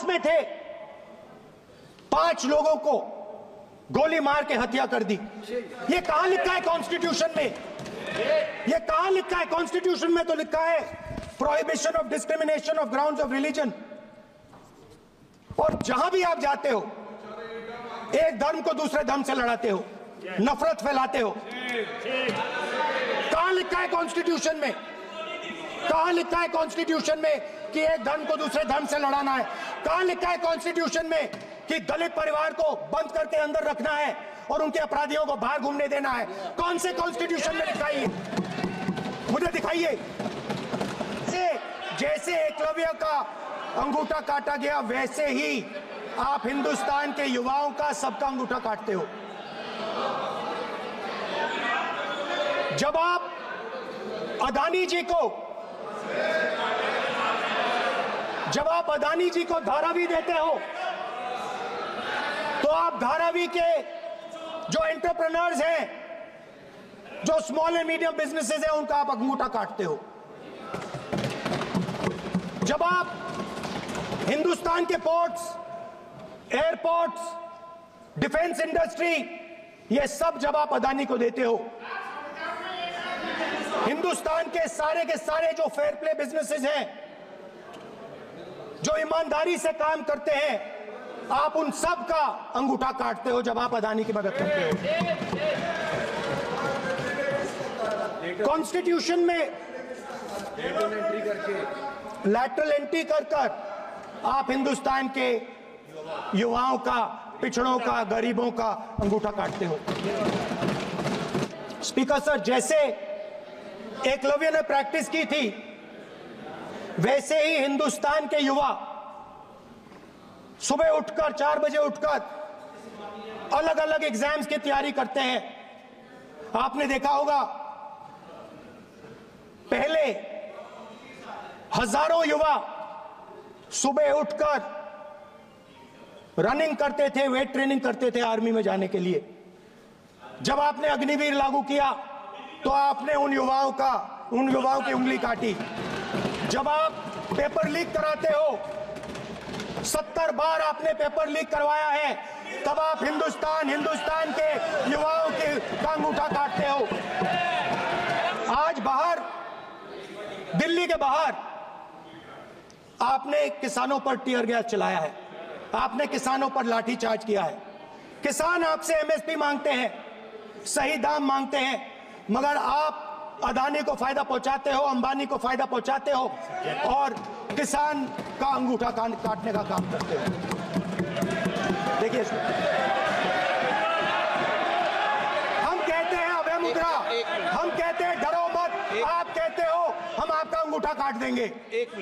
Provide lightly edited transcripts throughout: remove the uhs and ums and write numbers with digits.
पास में थे, 5 लोगों को गोली मार के हत्या कर दी। ये कहां लिखा है कॉन्स्टिट्यूशन में? ये कहां लिखा है? कॉन्स्टिट्यूशन में तो लिखा है prohibition of discrimination of grounds of religion. और जहां भी आप जाते हो, एक धर्म को दूसरे धर्म से लड़ाते हो, नफरत फैलाते हो। कहां लिखा है कॉन्स्टिट्यूशन में? कहां लिखा है कॉन्स्टिट्यूशन में कि एक धर्म को दूसरे धर्म से लड़ाना है? कहां लिखा है कॉन्स्टिट्यूशन में कि दलित परिवार को बंद करके अंदर रखना है और उनके अपराधियों को बाहर घूमने देना है? कौन से कॉन्स्टिट्यूशन में लिखा है? मुझे दिखाइए। जैसे एकलव्य का अंगूठा काटा गया, वैसे ही आप हिंदुस्तान के युवाओं का, सबका अंगूठा काटते हो। जब आप अदानी जी को धारावी देते हो, तो आप धारावी के जो एंटरप्रेन्योर्स हैं, जो स्मॉल एंड मीडियम बिजनेसेस हैं, उनका आप अंगूठा काटते हो। जब आप हिंदुस्तान के पोर्ट्स, एयरपोर्ट्स, डिफेंस इंडस्ट्री, ये सब जब आप अदानी को देते हो, हिंदुस्तान के सारे जो फेयर प्ले बिजनेसेस हैं, जो ईमानदारी से काम करते हैं, आप उन सब का अंगूठा काटते हो जब आप अदानी की मदद करते हो। कॉन्स्टिट्यूशन में लैटरल एंट्री कर आप हिंदुस्तान के युवाओं का, पिछड़ों का, गरीबों का अंगूठा काटते हो। स्पीकर सर, जैसे एकलव्य ने प्रैक्टिस की थी, वैसे ही हिंदुस्तान के युवा सुबह उठकर 4 बजे उठकर अलग अलग एग्जाम्स की तैयारी करते हैं। आपने देखा होगा, पहले हजारों युवा सुबह उठकर रनिंग करते थे, वेट ट्रेनिंग करते थे आर्मी में जाने के लिए। जब आपने अग्निवीर लागू किया तो आपने उन युवाओं की उंगली काटी। जब आप पेपर लीक कराते हो, 70 बार आपने पेपर लीक करवाया है, तब आप हिंदुस्तान के युवाओं के अंगूठा काटते हो। आज बाहर, दिल्ली के बाहर आपने किसानों पर टीयर गैस चलाया है, आपने किसानों पर लाठीचार्ज किया है। किसान आपसे एमएसपी मांगते हैं, सही दाम मांगते हैं, मगर आप अदानी को फायदा पहुंचाते हो, अंबानी को फायदा पहुंचाते हो और किसान का अंगूठा काटने का काम करते हो। देखिए, हम कहते हैं अभय मुद्रा, हम कहते हैं डरो मत, आप कहते हो हम आपका अंगूठा काट देंगे।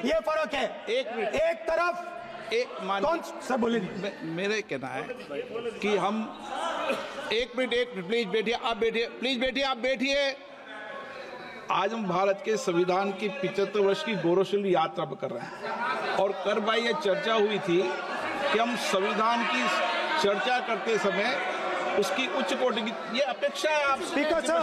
ये फर्क है। एक तरफ कौन सर बोले, मेरे कहना है कि हम एक मिनट प्लीज बैठिए, आप बैठिए, प्लीज बैठिए, आप बैठिए। आज हम भारत के संविधान की 75 वर्ष की गौरवशाली यात्रा कर रहे हैं और कर भाई ये चर्चा हुई थी कि हम संविधान की चर्चा करते समय उसकी उच्च कोटि की ये अपेक्षा है। आप स्पीकर सर,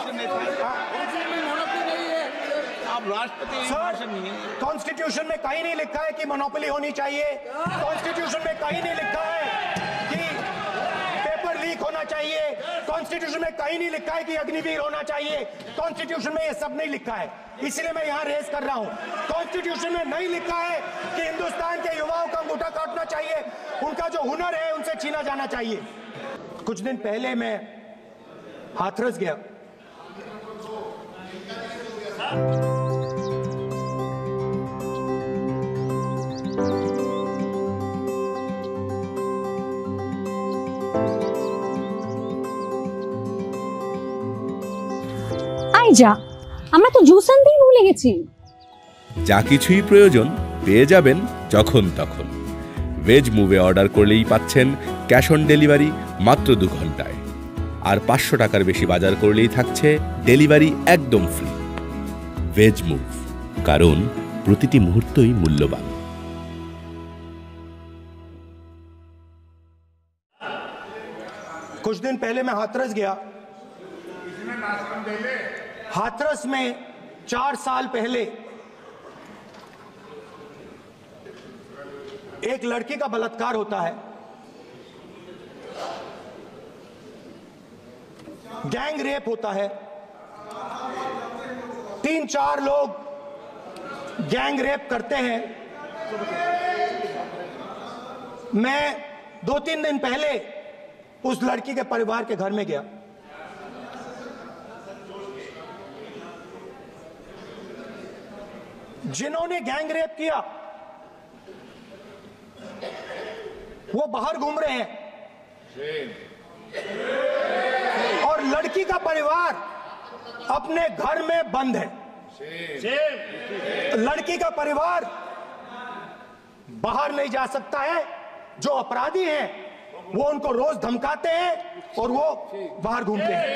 आप राष्ट्रपति भाषण नहीं है। कॉन्स्टिट्यूशन में कहीं नहीं लिखा है कि मोनोपोली होनी चाहिए। कॉन्स्टिट्यूशन में कहीं नहीं लिखा है कि पेपर लीक होना चाहिए। कॉन्स्टिट्यूशन में कहीं नहीं लिखा है कि अग्निवीर होना चाहिए। कॉन्स्टिट्यूशन में ये सब नहीं लिखा है, इसलिए मैं यहाँ रेस कर रहा हूँ। कॉन्स्टिट्यूशन में नहीं लिखा है कि हिंदुस्तान के युवाओं का अंगूठा काटना चाहिए, उनका जो हुनर है उनसे छीना जाना चाहिए। कुछ दिन पहले मैं हाथरस गया। যা, আমরা তো জুস আনতেই ভুলে গেছি। যা কিছুই প্রয়োজন পেয়ে যাবেন যখন তখন। ভেজ মুভে অর্ডার করলেই পাচ্ছেন ক্যাশ অন ডেলিভারি মাত্র 2 ঘন্টায়, আর 500 টাকার বেশি বাজার করলেই থাকছে ডেলিভারি একদম ফ্রি। ভেজ মুভ, কারণ প্রতিটি মুহূর্তই মূল্যবান। कुछ दिन पहले मैं हाथरस गया। हाथरस में 4 साल पहले एक लड़की का बलात्कार होता है, गैंग रेप होता है, 3-4 लोग गैंग रेप करते हैं। मैं 2-3 दिन पहले उस लड़की के परिवार के घर में गया। जिन्होंने गैंग रेप किया वो बाहर घूम रहे हैं और लड़की का परिवार अपने घर में बंद है। लड़की का परिवार बाहर नहीं जा सकता है। जो अपराधी हैं वो उनको रोज धमकाते हैं और वो बाहर घूमते हैं।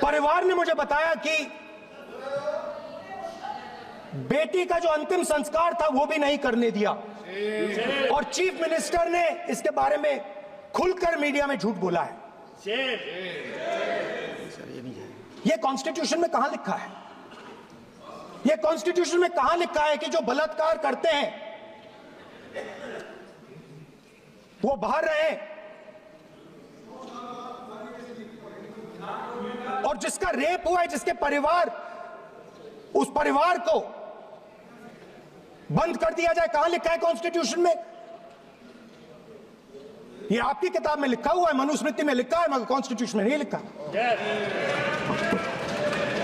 परिवार ने मुझे बताया कि बेटी का जो अंतिम संस्कार था वो भी नहीं करने दिया और चीफ मिनिस्टर ने इसके बारे में खुलकर मीडिया में झूठ बोला है। ये कॉन्स्टिट्यूशन में कहां लिखा है? ये कॉन्स्टिट्यूशन में कहां लिखा है कि जो बलात्कार करते हैं वो बाहर रहे और जिसका रेप हुआ है, जिसके परिवार, उस परिवार को बंद कर दिया जाए? कहां लिखा है कॉन्स्टिट्यूशन में? ये आपकी किताब में लिखा हुआ है, मनुस्मृति में लिखा है, मगर कॉन्स्टिट्यूशन में नहीं लिखा।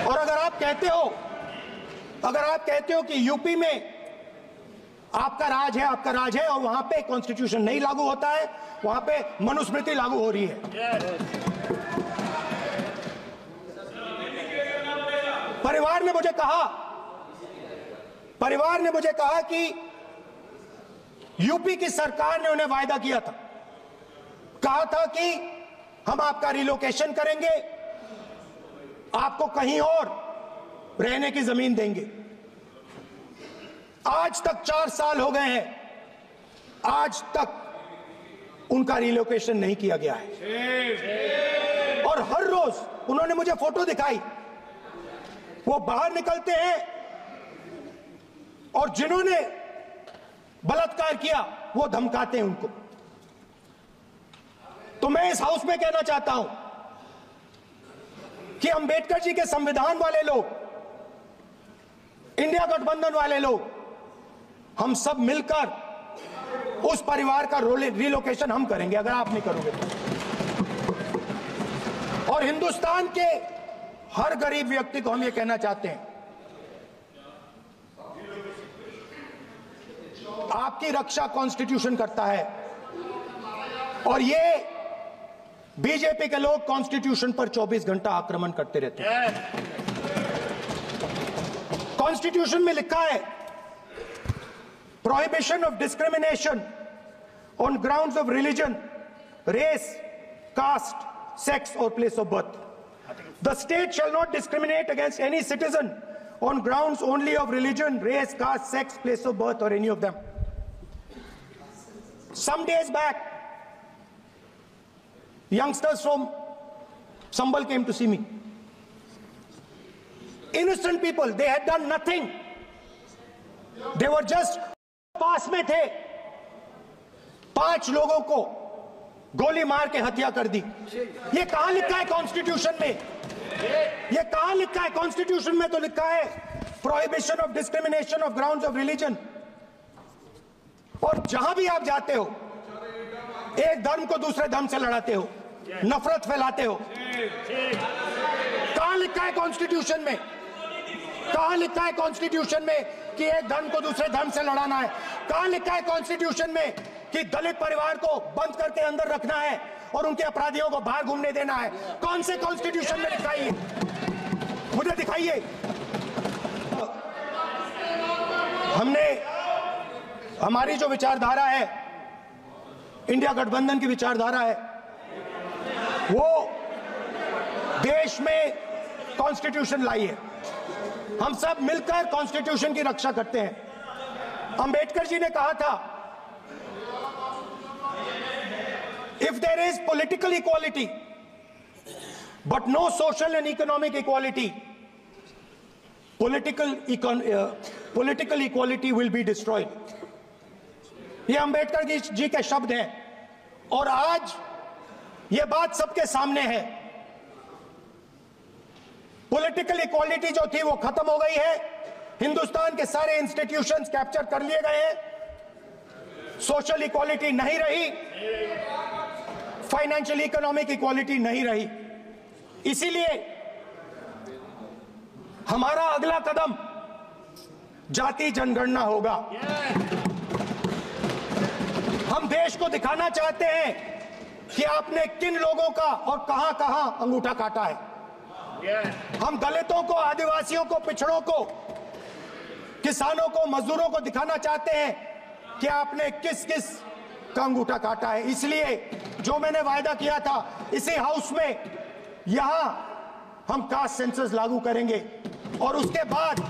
और अगर आप कहते हो कि यूपी में आपका राज है और वहां पे कॉन्स्टिट्यूशन नहीं लागू होता है, वहां पे मनुस्मृति लागू हो रही है। परिवार ने मुझे कहा कि यूपी की सरकार ने उन्हें वायदा किया था, कहा था कि हम आपका रिलोकेशन करेंगे, आपको कहीं और रहने की जमीन देंगे। आज तक 4 साल हो गए हैं, आज तक उनका रिलोकेशन नहीं किया गया है। और हर रोज उन्होंने मुझे फोटो दिखाई, वो बाहर निकलते हैं और जिन्होंने बलात्कार किया वो धमकाते हैं उनको। तो मैं इस हाउस में कहना चाहता हूं कि अंबेडकर जी के संविधान वाले लोग, इंडिया गठबंधन वाले लोग, हम सब मिलकर उस परिवार का रिलोकेशन हम करेंगे अगर आप नहीं करोगे तो। और हिंदुस्तान के हर गरीब व्यक्ति को हम ये कहना चाहते हैं, आपकी रक्षा कॉन्स्टिट्यूशन करता है और ये बीजेपी के लोग कॉन्स्टिट्यूशन पर 24 घंटा आक्रमण करते रहते हैं। कॉन्स्टिट्यूशन में लिखा है prohibition of discrimination on grounds of religion, race, caste, sex और place of birth. The state shall not discriminate against any citizen on grounds only of religion, race, caste, sex, place of birth or any of them. Some days back, youngsters from Sambal came to see me. Innocent people, they had done nothing. They were just पास में थे, 5 लोगों को गोली मार के हत्या कर दी। ये कहां लिखा है कॉन्स्टिट्यूशन में? ये कहां लिखा है कॉन्स्टिट्यूशन में? तो लिखा है prohibition of discrimination of grounds of religion. और जहां भी आप जाते हो, एक धर्म को दूसरे धर्म से लड़ाते हो, नफरत फैलाते हो। कहां लिखा है कॉन्स्टिट्यूशन में? कहां लिखा है कॉन्स्टिट्यूशन में कि एक धर्म को दूसरे धर्म से लड़ाना है? कहां लिखा है कॉन्स्टिट्यूशन में कि दलित परिवार को बंद करके अंदर रखना है और उनके अपराधियों को बाहर घूमने देना है? कौन से कॉन्स्टिट्यूशन में लिखा है? मुझे दिखाइए। हमारी जो विचारधारा है, इंडिया गठबंधन की विचारधारा है, वो देश में कॉन्स्टिट्यूशन लाई है। हम सब मिलकर कॉन्स्टिट्यूशन की रक्षा करते हैं। अंबेडकर जी ने कहा था, if there is political equality but no social and economic equality, political equality will be destroyed. ये अंबेडकर जी के शब्द हैं और आज ये बात सबके सामने है। पॉलिटिकल इक्वालिटी जो थी वो खत्म हो गई है। हिंदुस्तान के सारे इंस्टीट्यूशंस कैप्चर कर लिए गए हैं। सोशल इक्वालिटी नहीं रही, फाइनेंशियल इकोनॉमिक इक्वालिटी नहीं रही। इसीलिए हमारा अगला कदम जाति जनगणना होगा। हम देश को दिखाना चाहते हैं कि आपने किन लोगों का और कहां कहां अंगूठा काटा है। हम दलितों को, आदिवासियों को, पिछड़ों को, किसानों को, मजदूरों को दिखाना चाहते हैं कि आपने किस किस का अंगूठा काटा है। इसलिए जो मैंने वायदा किया था, इसी हाउस में यहां हम कास्ट सेंसस लागू करेंगे और उसके बाद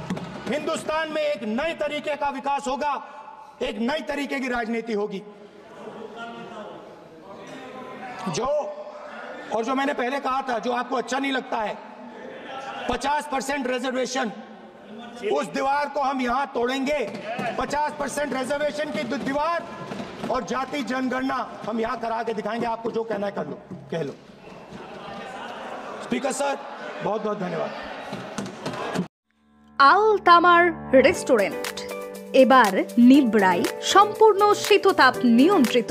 हिंदुस्तान में एक नए तरीके का विकास होगा, एक नई तरीके की राजनीति होगी। जो मैंने पहले कहा था, जो आपको अच्छा नहीं लगता है, 50% रिजर्वेशन, उस दीवार को हम यहां तोड़ेंगे। 50% रिजर्वेशन की दीवार और जाति जनगणना हम यहां करा के दिखाएंगे। आपको जो कहना है कर लो, कह लो। स्पीकर सर, बहुत बहुत धन्यवाद। আল তামার রেস্টুরেন্ট এবার নিবড়াই সম্পূর্ণ শীততাপ নিয়ন্ত্রিত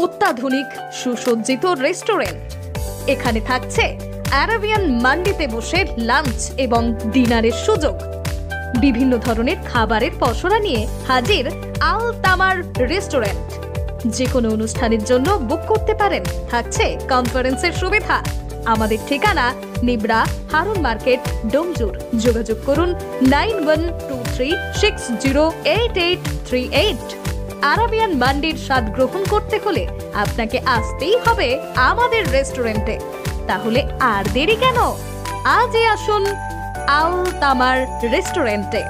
অত্যাধুনিক সুসজ্জিত রেস্টুরেন্ট। এখানে থাকছে আরাবিয়ান মান্ডিতে বসে লাঞ্চ এবং ডিনারের সুযোগ। বিভিন্ন ধরনের খাবারের পসরা নিয়ে হাজির আল তামার রেস্টুরেন্ট। যে কোনো অনুষ্ঠানের জন্য বুক করতে পারেন, থাকছে কনফারেন্সের সুবিধা। আমাদের ঠিকানা নিবড়া, হারুন মার্কেট, ডোমজুর। যোগাযোগ করুন 9123608838। আরাবিয়ান মান্ডির স্বাদ গ্রহণ করতে হলে আপনাকে আসতেই হবে আমাদের রেস্টুরেন্টে। তাহলে আর দেরি কেন? আজই আসুন আল তামার রেস্টুরেন্টে।